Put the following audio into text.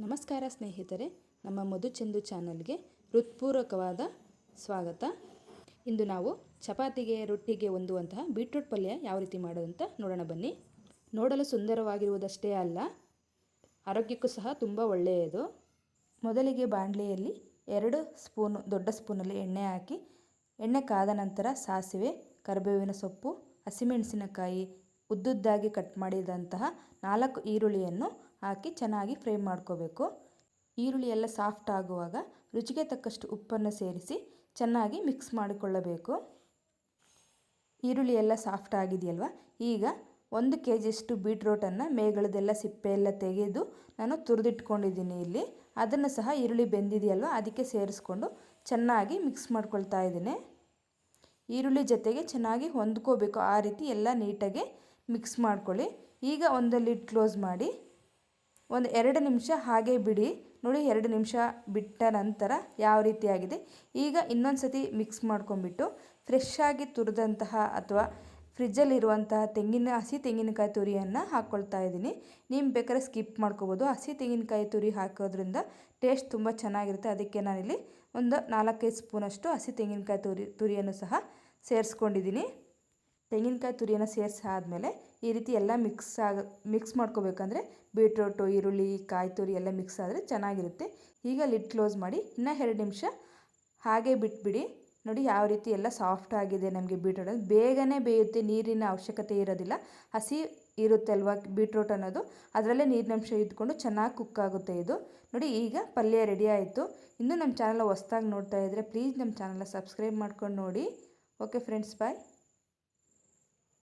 ನಮಸ್ಕಾರ ಸ್ನೇಹಿತರೆ, ನಮ್ಮ ಮಧು ಚಂದು ಚಾನಲ್ಗೆ ಹೃತ್ಪೂರ್ವಕವಾದ ಸ್ವಾಗತ. ಇಂದು ನಾವು ಚಪಾತಿಗೆ ರೊಟ್ಟಿಗೆ ಹೊಂದುವಂತಹ ಬೀಟ್ರೂಟ್ ಪಲ್ಯ ಯಾವ ರೀತಿ ಮಾಡೋದಂತ ನೋಡೋಣ ಬನ್ನಿ. ನೋಡಲು ಸುಂದರವಾಗಿರುವುದಷ್ಟೇ ಅಲ್ಲ, ಆರೋಗ್ಯಕ್ಕೂ ಸಹ ತುಂಬ ಒಳ್ಳೆಯದು. ಮೊದಲಿಗೆ ಬಾಣಲೆಯಲ್ಲಿ 2 ಸ್ಪೂನ್ ದೊಡ್ಡ ಸ್ಪೂನಲ್ಲಿ ಎಣ್ಣೆ ಹಾಕಿ, ಎಣ್ಣೆ ಕಾದ ನಂತರ ಸಾಸಿವೆ, ಕರಿಬೇವಿನ ಸೊಪ್ಪು, ಹಸಿಮೆಣಸಿನಕಾಯಿ, ಉದ್ದುದ್ದಾಗಿ ಕಟ್ ಮಾಡಿದಂತಹ 4 ಈರುಳ್ಳಿಯನ್ನು ಹಾಕಿ ಚೆನ್ನಾಗಿ ಫ್ರೈ ಮಾಡ್ಕೋಬೇಕು. ಈರುಳ್ಳಿ ಎಲ್ಲ ಸಾಫ್ಟ್ ಆಗುವಾಗ ರುಚಿಗೆ ತಕ್ಕಷ್ಟು ಉಪ್ಪನ್ನು ಸೇರಿಸಿ ಚೆನ್ನಾಗಿ ಮಿಕ್ಸ್ ಮಾಡಿಕೊಳ್ಳಬೇಕು. ಈರುಳ್ಳಿ ಎಲ್ಲ ಸಾಫ್ಟ್ ಆಗಿದೆಯಲ್ವ, ಈಗ 1 kg ಬೀಟ್ರೋಟನ್ನು ಮೇಗಳದೆಲ್ಲ ಸಿಪ್ಪೆ ಎಲ್ಲ ತೆಗೆದು ನಾನು ತುರಿದಿಟ್ಕೊಂಡಿದ್ದೀನಿ. ಇಲ್ಲಿ ಅದನ್ನು ಸಹ ಈರುಳ್ಳಿ ಬೆಂದಿದೆಯಲ್ವ ಅದಕ್ಕೆ ಸೇರಿಸ್ಕೊಂಡು ಚೆನ್ನಾಗಿ ಮಿಕ್ಸ್ ಮಾಡ್ಕೊಳ್ತಾ ಇದ್ದೀನಿ. ಈರುಳ್ಳಿ ಜೊತೆಗೆ ಚೆನ್ನಾಗಿ ಹೊಂದ್ಕೋಬೇಕು, ಆ ರೀತಿ ಎಲ್ಲ ನೀಟಾಗಿ ಮಿಕ್ಸ್ ಮಾಡ್ಕೊಳ್ಳಿ. ಈಗ ಒಂದು ಲಿಡ್ ಕ್ಲೋಸ್ ಮಾಡಿ ಒಂದು 2 ನಿಮಿಷ ಹಾಗೆ ಬಿಡಿ. ನೋಡಿ, 2 ನಿಮಿಷ ಬಿಟ್ಟ ನಂತರ ಯಾವ ರೀತಿ ಆಗಿದೆ. ಈಗ ಇನ್ನೊಂದು ಸತಿ ಮಿಕ್ಸ್ ಮಾಡ್ಕೊಂಡ್ಬಿಟ್ಟು ಫ್ರೆಶ್ ಆಗಿ ತುರಿದಂತಹ ಅಥವಾ ಫ್ರಿಜ್ಜಲ್ಲಿರುವಂತಹ ಹಸಿ ತೆಂಗಿನಕಾಯಿ ತುರಿಯನ್ನು ಹಾಕ್ಕೊಳ್ತಾ ಇದ್ದೀನಿ. ನೀವು ಬೇಕಾದ್ರೆ ಸ್ಕಿಪ್ ಮಾಡ್ಕೋಬೋದು. ಹಸಿ ತೆಂಗಿನಕಾಯಿ ತುರಿ ಹಾಕೋದ್ರಿಂದ ಟೇಸ್ಟ್ ತುಂಬ ಚೆನ್ನಾಗಿರುತ್ತೆ. ಅದಕ್ಕೆ ನಾನಿಲ್ಲಿ ಒಂದು 4-5 ಸ್ಪೂನಷ್ಟು ಹಸಿ ತೆಂಗಿನಕಾಯಿ ತುರಿಯನ್ನು ಸಹ ಸೇರಿಸ್ಕೊಂಡಿದ್ದೀನಿ. ತೆಂಗಿನಕಾಯಿ ತುರಿಯನ್ನು ಸೇರಿಸಾದ್ಮೇಲೆ ಈ ರೀತಿ ಎಲ್ಲ ಮಿಕ್ಸ್ ಮಾಡ್ಕೋಬೇಕಂದ್ರೆ ಬೀಟ್ರೋಟು, ಈರುಳ್ಳಿ, ಕಾಯಿ ತುರಿ ಎಲ್ಲ ಮಿಕ್ಸ್ ಆದರೆ ಚೆನ್ನಾಗಿರುತ್ತೆ. ಈಗ ಲಿಡ್ ಕ್ಲೋಸ್ ಮಾಡಿ ಇನ್ನೂ 2 ನಿಮಿಷ ಹಾಗೆ ಬಿಟ್ಬಿಡಿ. ನೋಡಿ ಯಾವ ರೀತಿ ಎಲ್ಲ ಸಾಫ್ಟ್ ಆಗಿದೆ. ನಮಗೆ ಬೀಟ್ರೋಟ್ ಬೇಗನೆ ಬೇಯುತ್ತೆ, ನೀರಿನ ಅವಶ್ಯಕತೆ ಇರೋದಿಲ್ಲ. ಹಸಿ ಇರುತ್ತೆ ಅಲ್ವಾ ಬೀಟ್ರೋಟ್ ಅನ್ನೋದು, ಅದರಲ್ಲೇ ನೀರಿನಂಶ ಇದ್ಕೊಂಡು ಚೆನ್ನಾಗಿ ಕುಕ್ ಆಗುತ್ತೆ ಇದು. ನೋಡಿ, ಈಗ ಪಲ್ಯ ರೆಡಿ ಆಯಿತು. ಇನ್ನೂ ನಮ್ಮ ಚಾನಲ್ ಹೊಸ್ದಾಗಿ ನೋಡ್ತಾ ಇದ್ದರೆ ಪ್ಲೀಸ್ ನಮ್ಮ ಚಾನಲ್ನ ಸಬ್ಸ್ಕ್ರೈಬ್ ಮಾಡ್ಕೊಂಡು ನೋಡಿ. ಓಕೆ ಫ್ರೆಂಡ್ಸ್, ಬಾಯ್.